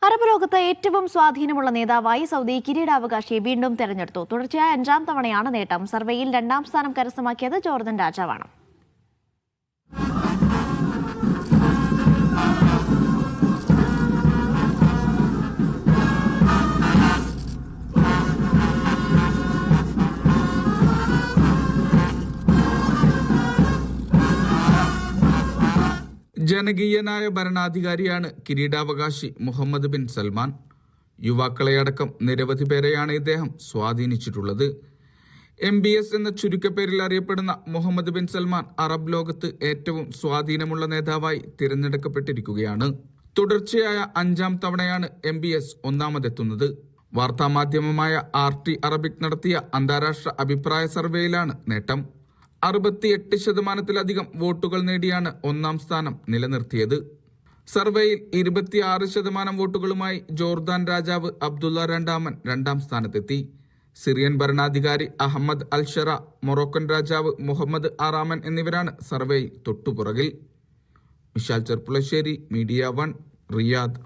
Arab ലോകത്ത് ഏറ്റവും സ്വാധീനമുള്ള നേതാവായി സൗദി കിരീടാവകാശിയെ വീണ്ടും തെരഞ്ഞെടുത്തു. തുടർച്ചയായ 5ാം തവണയാണ് നേട്ടം. സർവേയിൽ 2ാം സ്ഥാനം കരസ്ഥമാക്കിയത് ജോർദൻ രാജാവാണ്. ജനകീയനായ ഭരണാധികാരിയാണ് കിരീടാവകാശി മുഹമ്മദ് ബിൻ സൽമാൻ. യുവാക്കളെയടക്കം നിരവധി പേരെയാണ് ഇദ്ദേഹം സ്വാധീനിച്ചിട്ടുള്ളത്. MBS എന്ന ചുരുക്കപ്പേരിൽ അറിയപ്പെടുന്ന മുഹമ്മദ് ബിൻ സൽമാൻ അറബ് ലോകത്ത് ഏറ്റവും സ്വാധീനമുള്ള നേതാവായി തിരഞ്ഞെടുക്കപ്പെട്ടിരിക്കുകയാണ്. തുടർച്ചയായ 5ാം തവണയാണ് MBS ഒന്നാമതെത്തുന്നത്. വാർത്താമാധ്യമമായ RT അറബിക് നടത്തിയ അന്താരാഷ്ട്ര അഭിപ്രായ സർവേയിലാണ് നേട്ടം. 68% വോട്ടുകൾ നേടിയാണ് 1ാം സ്ഥാനം നിലനിർത്തിയത്. സർവേയിൽ 26% വോട്ടുകളുമായി ജോർദാൻ രാജാവ് അബ്ദുള്ള രണ്ടാമൻ 2ാം സ്ഥാനത്തെത്തി. സിറിയൻ ഭരണാധികാരി അഹമ്മദ് അൽ ഷറ, മൊറോക്കൻ രാജാവ് മുഹമ്മദ് ആറാമൻ എന്നിവരാണ് സർവേയിൽ തൊട്ടുപുറകിൽ. Vishal Cherpulassery, media 1, Riyadh.